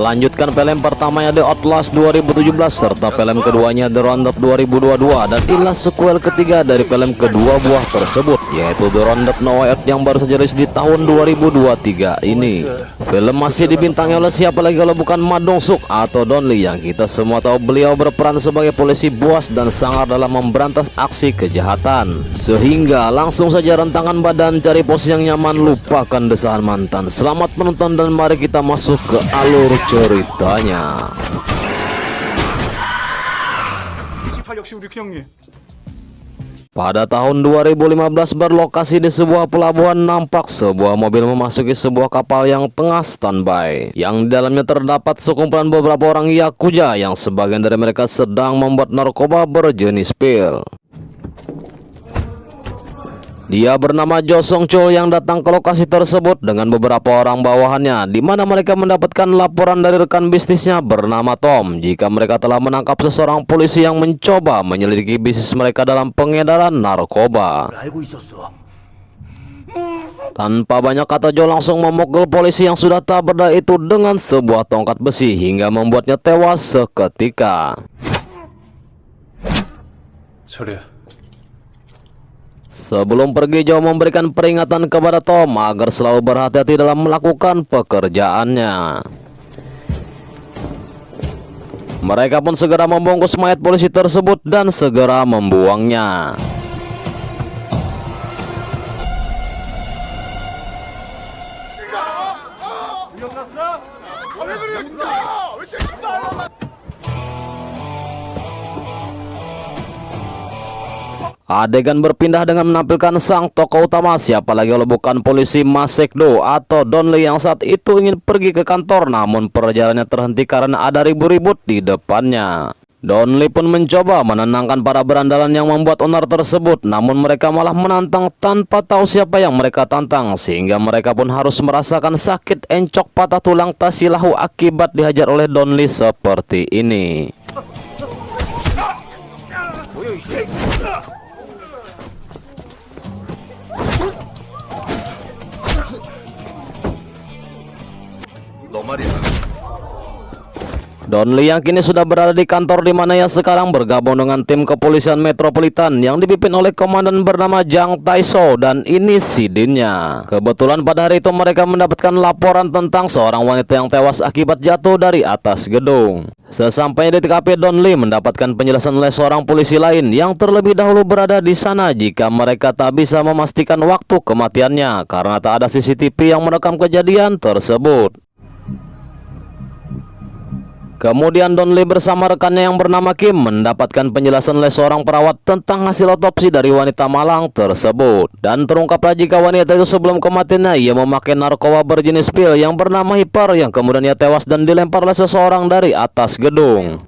melanjutkan film pertamanya The Outlast 2017 serta film keduanya The Roundup 2022, dan inilah sequel ketiga dari film kedua buah tersebut, yaitu The Roundup No Way Out yang baru saja rilis di tahun 2023 ini. Film masih dibintangi oleh siapa lagi kalau bukan Ma Dong-suk atau Don Lee, yang kita semua tahu beliau berperan sebagai polisi buas dan sangar dalam memberantas aksi kejahatan. Sehingga langsung saja rentangan badan, cari posisi yang nyaman, lupakan desahan mantan. Selamat menonton dan mari kita masuk ke alur ceritanya. Pada tahun 2015 berlokasi di sebuah pelabuhan, nampak sebuah mobil memasuki sebuah kapal yang tengah standby, yang di dalamnya terdapat sekumpulan beberapa orang yakuza yang sebagian dari mereka sedang membuat narkoba berjenis pil. Dia bernama Jo Song Chul yang datang ke lokasi tersebut dengan beberapa orang bawahannya, di mana mereka mendapatkan laporan dari rekan bisnisnya bernama Tom jika mereka telah menangkap seseorang polisi yang mencoba menyelidiki bisnis mereka dalam pengedaran narkoba. Tanpa banyak kata, Jo langsung memukul polisi yang sudah tak berdaya itu dengan sebuah tongkat besi hingga membuatnya tewas seketika. Sebelum pergi, Jo memberikan peringatan kepada Tom agar selalu berhati-hati dalam melakukan pekerjaannya. Mereka pun segera membungkus mayat polisi tersebut dan segera membuangnya. Adegan berpindah dengan menampilkan sang tokoh utama, siapa lagi kalau bukan polisi Ma Sek-do atau Don Lee yang saat itu ingin pergi ke kantor, namun perjalanannya terhenti karena ada ribut-ribut di depannya. Don Lee pun mencoba menenangkan para berandalan yang membuat onar tersebut, namun mereka malah menantang tanpa tahu siapa yang mereka tantang, sehingga mereka pun harus merasakan sakit encok patah tulang tasilahu akibat dihajar oleh Don Lee seperti ini. Don Lee yang kini sudah berada di kantor di mana ia sekarang bergabung dengan tim kepolisian metropolitan yang dipimpin oleh komandan bernama Jang Tae-so, dan ini sidinnya. Kebetulan pada hari itu mereka mendapatkan laporan tentang seorang wanita yang tewas akibat jatuh dari atas gedung. Sesampainya di TKP, Don Lee mendapatkan penjelasan oleh seorang polisi lain yang terlebih dahulu berada di sana jika mereka tak bisa memastikan waktu kematiannya karena tak ada CCTV yang merekam kejadian tersebut. Kemudian Don Lee bersama rekannya yang bernama Kim mendapatkan penjelasan oleh seorang perawat tentang hasil otopsi dari wanita malang tersebut. Dan terungkaplah jika wanita itu sebelum kematiannya ia memakai narkoba berjenis pil yang bernama Hyper, yang kemudian ia tewas dan dilempar oleh seseorang dari atas gedung.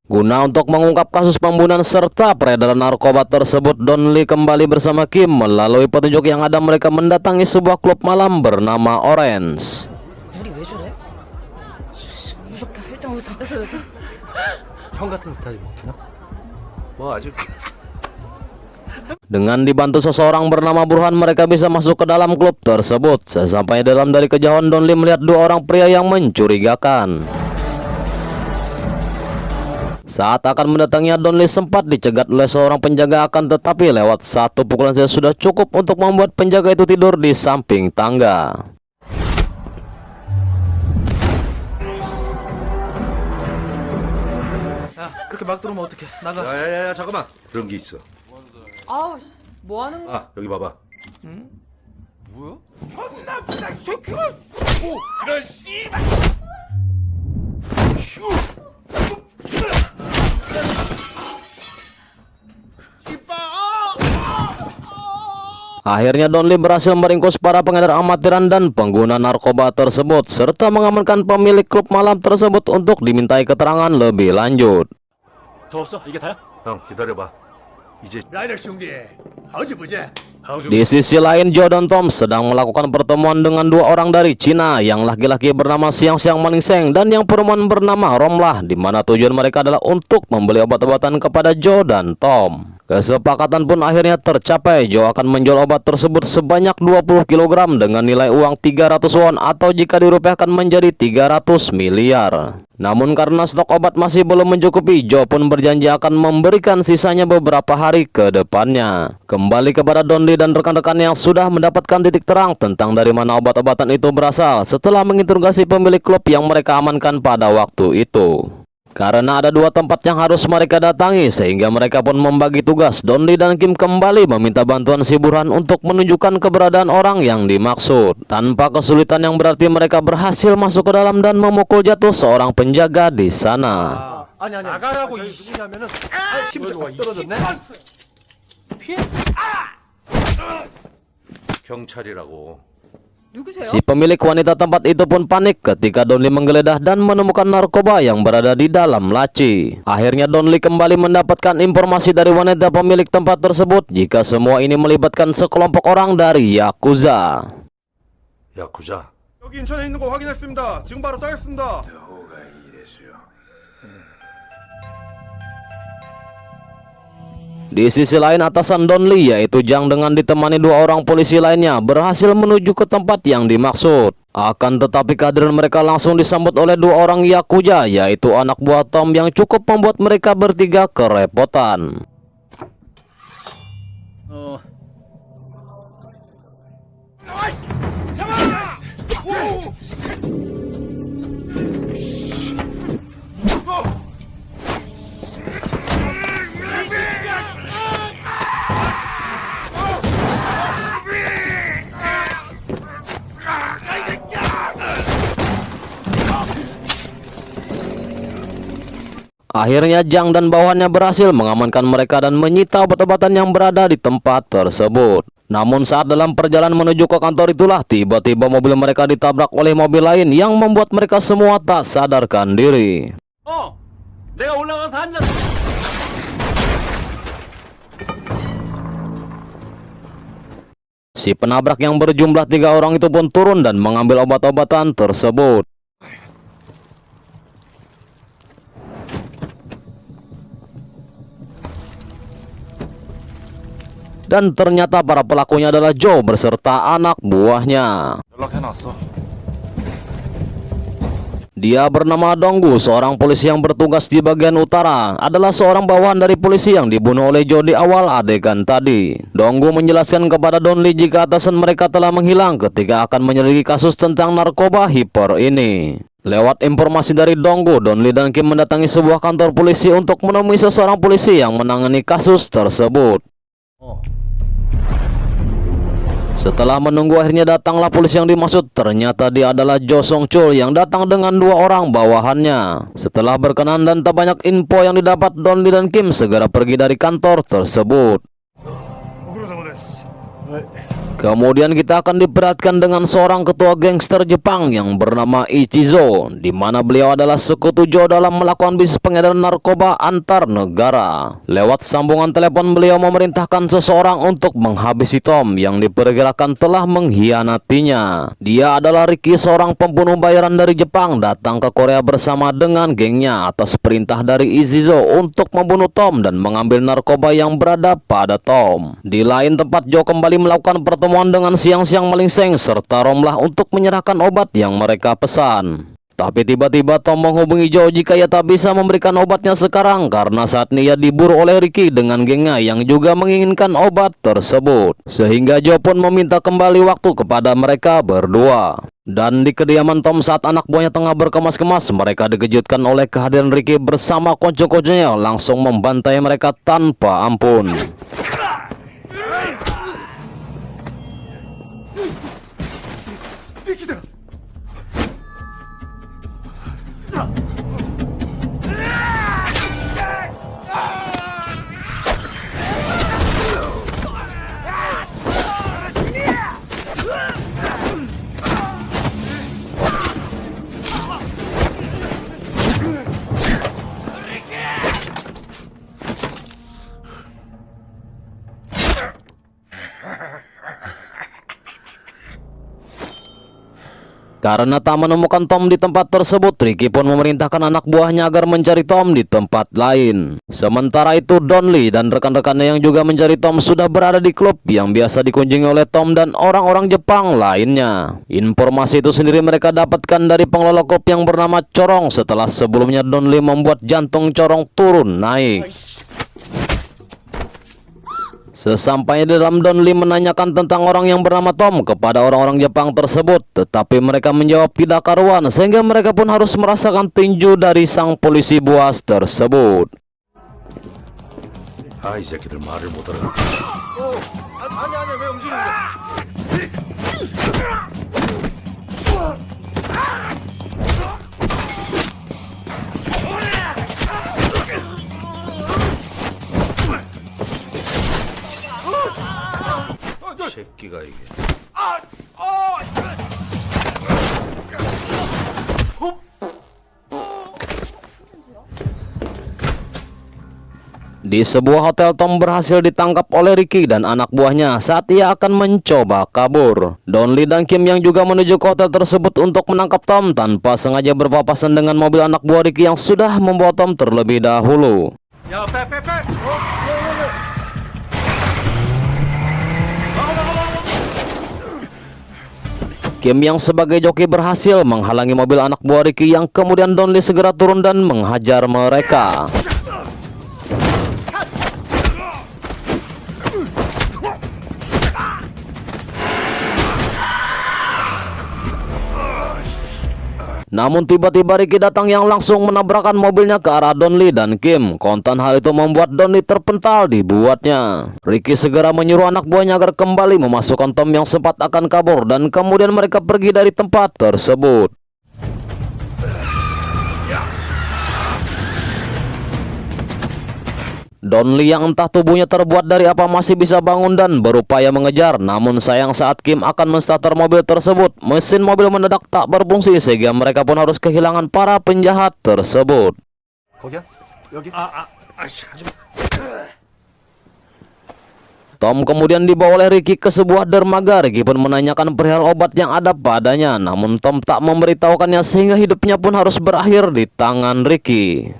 Guna untuk mengungkap kasus pembunuhan serta peredaran narkoba tersebut, Don Lee kembali bersama Kim melalui petunjuk yang ada mereka mendatangi sebuah klub malam bernama Orange. Dengan dibantu seseorang bernama Burhan, mereka bisa masuk ke dalam klub tersebut. Sesampai dalam dari kejauhan, Don Lee melihat dua orang pria yang mencurigakan. Saat akan mendatanginya, Don Lee sempat dicegat oleh seorang penjaga, akan tetapi lewat satu pukulan saja sudah cukup untuk membuat penjaga itu tidur di samping tangga. 그렇게 막 들어오면 어떡해. 나가. 야야야 잠깐만. 그런 게 있어. 아우, 뭐 하는 거야? 아 여기 봐봐. 응? 뭐야? 존나 부당 새끼가! 오, 이런 씨발! Akhirnya Don Lee berhasil meringkus para pengedar amatiran dan pengguna narkoba tersebut, serta mengamankan pemilik klub malam tersebut untuk dimintai keterangan lebih lanjut. 더 없어? 이게 다야? 형 기다려봐. 이제 Di sisi lain, Jo dan Tom sedang melakukan pertemuan dengan dua orang dari Cina, yang laki-laki bernama Xiang Xiang Maningseng dan yang perempuan bernama Romlah, di mana tujuan mereka adalah untuk membeli obat-obatan kepada Jo dan Tom. Kesepakatan pun akhirnya tercapai. Joe akan menjual obat tersebut sebanyak 20 kg dengan nilai uang 300 won atau jika dirupiahkan menjadi 300 miliar. Namun karena stok obat masih belum mencukupi, Joe pun berjanji akan memberikan sisanya beberapa hari ke depannya. Kembali kepada Don Lee dan rekan-rekan yang sudah mendapatkan titik terang tentang dari mana obat-obatan itu berasal setelah menginterogasi pemilik klub yang mereka amankan pada waktu itu. Karena ada dua tempat yang harus mereka datangi, sehingga mereka pun membagi tugas. Don Lee dan Kim kembali meminta bantuan si Burhan untuk menunjukkan keberadaan orang yang dimaksud. Tanpa kesulitan yang berarti mereka berhasil masuk ke dalam dan memukul jatuh seorang penjaga di sana. 아니 나가라고 이 누구냐면은 심지어 떨어졌네. 경찰이라고. 누구세요? Si pemilik wanita tempat itu pun panik ketika Don Lee menggeledah dan menemukan narkoba yang berada di dalam laci. Akhirnya Don Lee kembali mendapatkan informasi dari wanita pemilik tempat tersebut jika semua ini melibatkan sekelompok orang dari Yakuza. 야쿠자. 여기 인천에 있는 거 확인했습니다. 지금 바로 따겠습니다. Di sisi lain, atasan Don Lee yaitu Jang dengan ditemani dua orang polisi lainnya berhasil menuju ke tempat yang dimaksud. Akan tetapi kehadiran mereka langsung disambut oleh dua orang Yakuza yaitu anak buah Tom yang cukup membuat mereka bertiga kerepotan. Akhirnya Jang dan bawahannya berhasil mengamankan mereka dan menyita obat-obatan yang berada di tempat tersebut. Namun saat dalam perjalanan menuju ke kantor itulah tiba-tiba mobil mereka ditabrak oleh mobil lain yang membuat mereka semua tak sadarkan diri. 내가 올라가서 한 잔. Si penabrak yang berjumlah 3 orang itu pun turun dan mengambil obat-obatan tersebut. Dan ternyata para pelakunya adalah Joe berserta anak buahnya. 연락해놨어. Dia bernama Donggu, seorang polisi yang bertugas di bagian utara. Adalah seorang bawahan dari polisi yang dibunuh oleh Joe di awal adegan tadi. Donggu menjelaskan kepada Don Lee jika atasan mereka telah menghilang ketika akan menyelidiki kasus tentang narkoba hiper ini. Lewat informasi dari Donggu, Don Lee dan Kim mendatangi sebuah kantor polisi untuk menemui seseorang polisi yang menangani kasus tersebut. Setelah menunggu akhirnya datanglah polisi yang dimaksud. Ternyata dia adalah Jo Song Chul yang datang dengan 2 orang bawahannya. Setelah berkenan dan tak banyak info yang didapat, Don Lee dan Kim segera pergi dari kantor tersebut. Kemudian kita akan diperhatikan dengan seorang ketua gangster Jepang yang bernama Ichizo, di mana beliau adalah sekutu Joe dalam melakukan bisnis pengedaran narkoba antar negara. Lewat sambungan telepon beliau memerintahkan seseorang untuk menghabisi Tom yang diperkirakan telah mengkhianatinya. Dia adalah Ricky, seorang pembunuh bayaran dari Jepang, datang ke Korea bersama dengan gengnya atas perintah dari Ichizo untuk membunuh Tom dan mengambil narkoba yang berada pada Tom. Di lain tempat, Joe kembali melakukan pertemuan dengan siang-siang melingsing serta Romlah untuk menyerahkan obat yang mereka pesan. Tapi tiba-tiba Tom menghubungi Joe jika ia tak bisa memberikan obatnya sekarang karena saat ini ia diburu oleh Ricky dengan gengnya yang juga menginginkan obat tersebut. Sehingga Joe pun meminta kembali waktu kepada mereka berdua. Dan di kediaman Tom saat anak buahnya tengah berkemas-kemas, mereka dikejutkan oleh kehadiran Ricky bersama konco-konconya langsung membantai mereka tanpa ampun. Karena tak menemukan Tom di tempat tersebut, Ricky pun memerintahkan anak buahnya agar mencari Tom di tempat lain. Sementara itu Don Lee dan rekan-rekannya yang juga mencari Tom sudah berada di klub yang biasa dikunjungi oleh Tom dan orang-orang Jepang lainnya. Informasi itu sendiri mereka dapatkan dari pengelola klub yang bernama Corong setelah sebelumnya Don Lee membuat jantung Corong turun naik. Sesampainya di dalam, Don Lee menanyakan tentang orang yang bernama Tom kepada orang-orang Jepang tersebut, tetapi mereka menjawab tidak karuan sehingga mereka pun harus merasakan tinju dari sang polisi buas tersebut. 아, 이 새끼들 말을 못 알아. 아니 왜 움직이는 거야? 새끼가 이게. Di sebuah hotel, Tom berhasil ditangkap oleh Ricky dan anak buahnya saat ia akan mencoba kabur. Don Lee dan Kim yang juga menuju ke hotel tersebut untuk menangkap Tom tanpa sengaja berpapasan dengan mobil anak buah Ricky yang sudah membawa Tom terlebih dahulu. 야, 빼. Kim yang sebagai joki berhasil menghalangi mobil anak buah Ricky yang kemudian Don Lee segera turun dan menghajar mereka. Namun tiba-tiba Ricky datang yang langsung menabrakkan mobilnya ke arah Don Lee dan Kim. Kontan hal itu membuat Don Lee terpental dibuatnya. Ricky segera menyuruh anak buahnya agar kembali memasukkan Tom yang sempat akan kabur dan kemudian mereka pergi dari tempat tersebut. Don Lee yang entah tubuhnya terbuat dari apa masih bisa bangun dan berupaya mengejar. Namun sayang saat Kim akan menstarter mobil tersebut, mesin mobil mendadak tak berfungsi sehingga mereka pun harus kehilangan para penjahat tersebut. 거기야? 여기? Tom kemudian dibawa oleh Ricky ke sebuah dermaga. Ricky pun menanyakan perihal obat yang ada padanya. Namun Tom tak memberitahukannya sehingga hidupnya pun harus berakhir di tangan Ricky.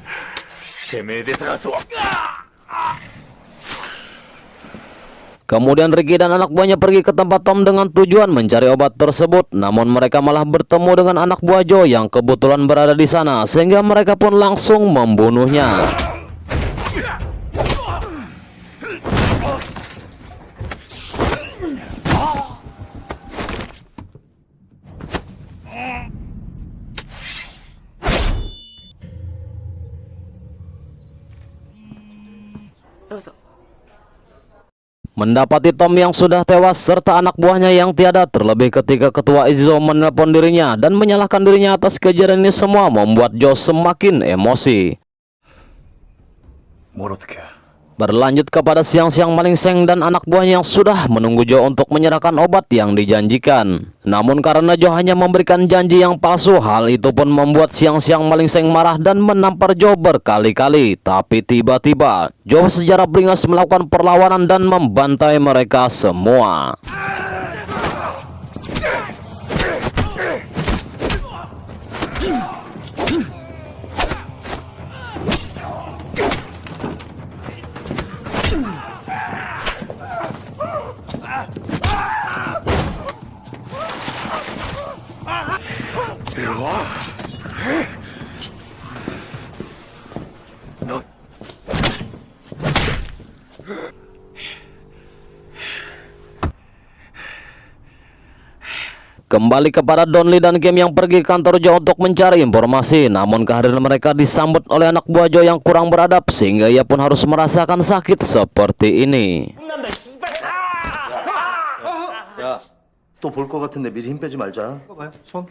Kemudian Ricky dan anak buahnya pergi ke tempat Tom dengan tujuan mencari obat tersebut. Namun mereka malah bertemu dengan anak buah Joe yang kebetulan berada di sana sehingga mereka pun langsung membunuhnya. Mendapati Tom yang sudah tewas serta anak buahnya yang tiada, terlebih ketika ketua Izo menelpon dirinya dan menyalahkan dirinya atas kejadian ini semua, membuat Joe semakin emosi. 뭘 어떻게? Berlanjut kepada Siang-Siang Malingseng dan anak buahnya yang sudah menunggu Joe untuk menyerahkan obat yang dijanjikan. Namun karena Joe hanya memberikan janji yang palsu, hal itu pun membuat Siang-Siang Malingseng marah dan menampar Joe berkali-kali. Tapi tiba-tiba Joe secara beringas melakukan perlawanan dan membantai mereka semua. Kembali kepada Don Lee dan Kim yang pergi ke kantor Joe untuk mencari informasi. Namun kehadiran mereka disambut oleh anak buah Joe yang kurang beradab sehingga ia pun harus merasakan sakit seperti ini. 야, 또 볼 것 같은데 미리 힘 빼지 말자. 이거 봐요. 손.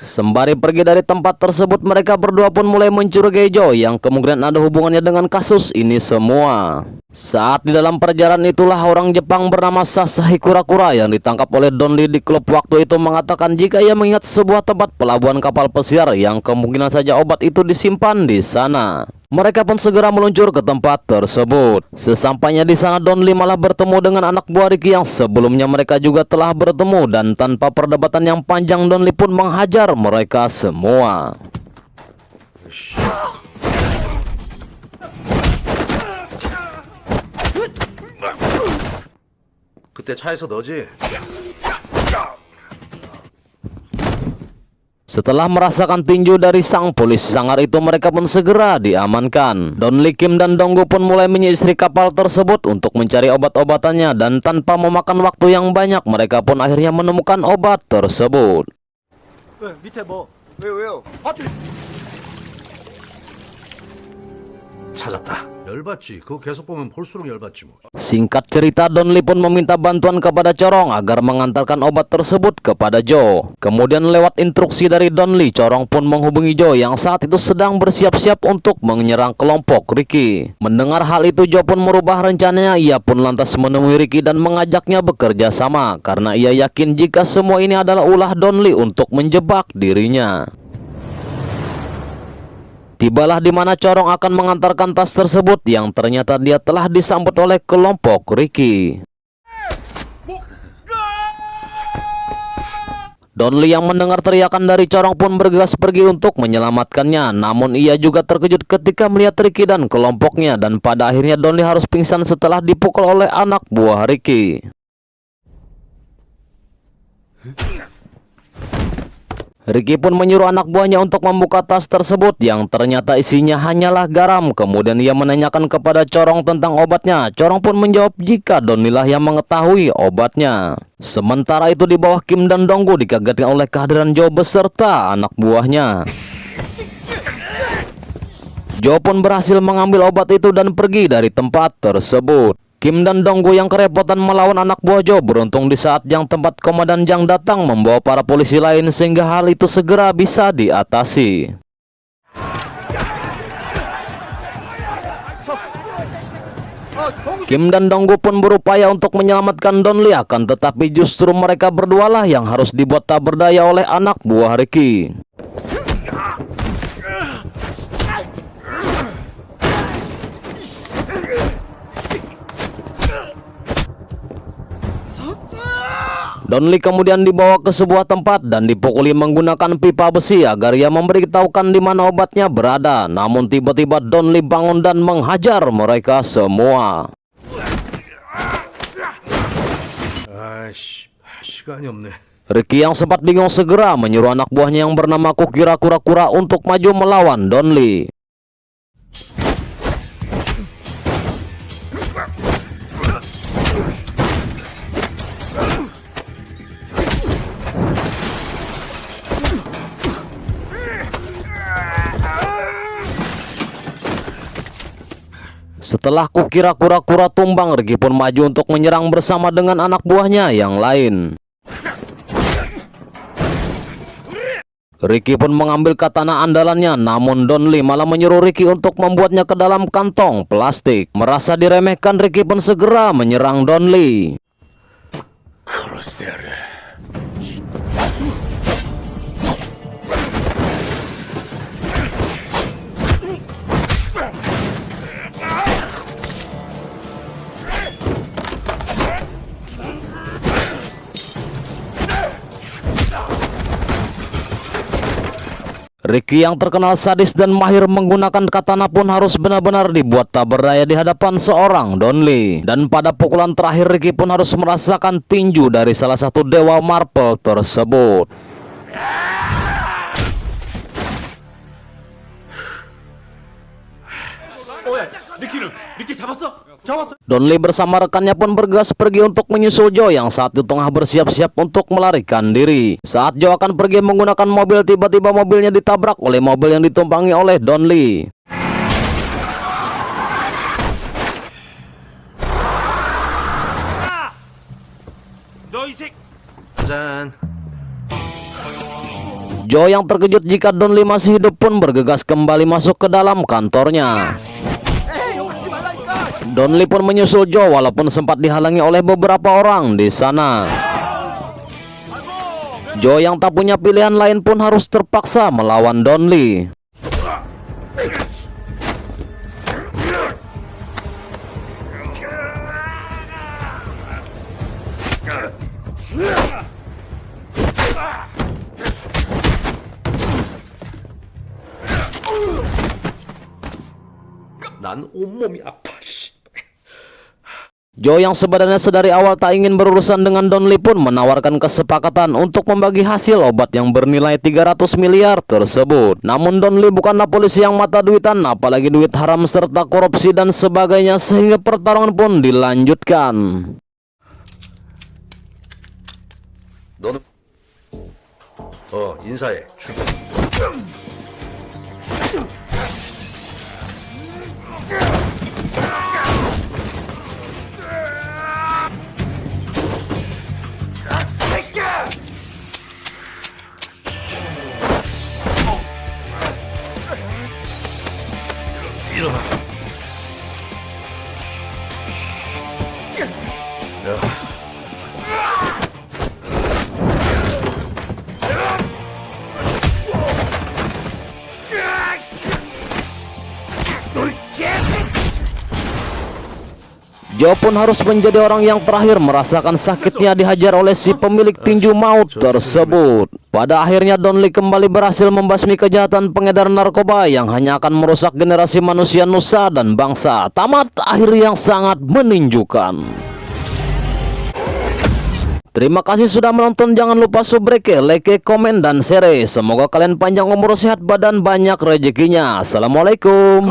Sembari pergi dari tempat tersebut, mereka berdua pun mulai mencurigai Joe yang kemungkinan ada hubungannya dengan kasus ini semua. Saat di dalam perjalanan itulah orang Jepang bernama Sasahi Kurakura yang ditangkap oleh Don Lee di klub waktu itu mengatakan jika ia mengingat sebuah tempat pelabuhan kapal pesiar yang kemungkinan saja obat itu disimpan di sana. Mereka pun segera meluncur ke tempat tersebut. Sesampainya di sana, Don Lee malah bertemu dengan anak buah Ricky yang sebelumnya mereka juga telah bertemu, dan tanpa perdebatan yang panjang, Don Lee pun menghajar mereka semua. 그때 차에서 너지? Setelah merasakan tinju dari sang polisi sangar itu, mereka pun segera diamankan. Don Lee, Kim, dan Donggu pun mulai menyisiri kapal tersebut untuk mencari obat-obatannya, dan tanpa memakan waktu yang banyak, mereka pun akhirnya menemukan obat tersebut. 밑에 뭐? 왜요? 찾았다. 열받지. 그거 계속 보면 볼수록 열받지 뭐. Singkat cerita, Don Lee pun meminta bantuan kepada Corong agar mengantarkan obat tersebut kepada Joe. Kemudian lewat instruksi dari Don Lee, Corong pun menghubungi Joe yang saat itu sedang bersiap-siap untuk menyerang kelompok Ricky. Mendengar hal itu, Joe pun merubah rencananya. Ia pun lantas menemui Ricky dan mengajaknya bekerja sama, karena ia yakin jika semua ini adalah ulah Don Lee untuk menjebak dirinya. Tibalah di mana Corong akan mengantarkan tas tersebut yang ternyata dia telah disambut oleh kelompok Ricky. Don Lee yang mendengar teriakan dari Corong pun bergegas pergi untuk menyelamatkannya. Namun ia juga terkejut ketika melihat Ricky dan kelompoknya, dan pada akhirnya Don Lee harus pingsan setelah dipukul oleh anak buah Ricky. Ricky pun menyuruh anak buahnya untuk membuka tas tersebut yang ternyata isinya hanyalah garam. Kemudian ia menanyakan kepada Corong tentang obatnya. Corong pun menjawab jika Don Lee lah yang mengetahui obatnya. Sementara itu di bawah, Kim dan Donggu dikagetkan oleh kehadiran Joe beserta anak buahnya. Joe pun berhasil mengambil obat itu dan pergi dari tempat tersebut. Kim dan Donggu yang kerepotan melawan anak buah Joe beruntung di saat yang tempat Komandan Jang datang membawa para polisi lain sehingga hal itu segera bisa diatasi. Kim dan Donggu pun berupaya untuk menyelamatkan Don Lee, akan tetapi justru mereka berdualah yang harus dibuat tak berdaya oleh anak buah Ricky. Don Lee kemudian dibawa ke sebuah tempat dan dipukuli menggunakan pipa besi agar ia memberitahukan di mana obatnya berada. Namun tiba-tiba Don Lee bangun dan menghajar mereka semua. 아이씨, 시간이 없네. Ricky yang sempat bingung segera menyuruh anak buahnya yang bernama Kukira Kura-Kura untuk maju melawan Don Lee. Setelah Kukira Kura-Kura tumbang, Ricky pun maju untuk menyerang bersama dengan anak buahnya yang lain. Ricky pun mengambil katana andalannya, namun Don Lee malah menyuruh Ricky untuk membuatnya ke dalam kantong plastik. Merasa diremehkan, Ricky pun segera menyerang Don Lee. Ricky yang terkenal sadis dan mahir menggunakan katana pun harus benar-benar dibuat tak berdaya di hadapan seorang Don Lee. Dan pada pukulan terakhir, Ricky pun harus merasakan tinju dari salah satu dewa marble tersebut. 리키 잡았어? Don Lee bersama rekannya pun bergegas pergi untuk menyusul Joe yang saat itu tengah bersiap-siap untuk melarikan diri. Saat Joe akan pergi menggunakan mobil, tiba-tiba mobilnya ditabrak oleh mobil yang ditumpangi oleh Don Lee. 짠. Joe yang terkejut jika Don Lee masih hidup pun bergegas kembali masuk ke dalam kantornya. Don Lee pun menyusul Joe walaupun sempat dihalangi oleh beberapa orang di sana. Joe yang tak punya pilihan lain pun harus terpaksa melawan Don Lee. 난 온몸이 아파. 씨. Joe yang sebenarnya sedari awal tak ingin berurusan dengan Don Lee pun menawarkan kesepakatan untuk membagi hasil obat yang bernilai 300 miliar tersebut. Namun Don Lee bukanlah polisi yang mata duitan, apalagi duit haram serta korupsi dan sebagainya, sehingga pertarungan pun dilanjutkan. 너는 인사해. 출근. 일어나. 야. Joe pun harus menjadi orang yang terakhir merasakan sakitnya dihajar oleh si pemilik tinju maut tersebut. Pada akhirnya Don Lee kembali berhasil membasmi kejahatan pengedar narkoba yang hanya akan merusak generasi manusia nusa dan bangsa. Tamat akhir yang sangat meninjukan. Terima kasih sudah menonton. Jangan lupa subrek, like, komen, dan share. Semoga kalian panjang umur, sehat badan, banyak rezekinya. Assalamualaikum.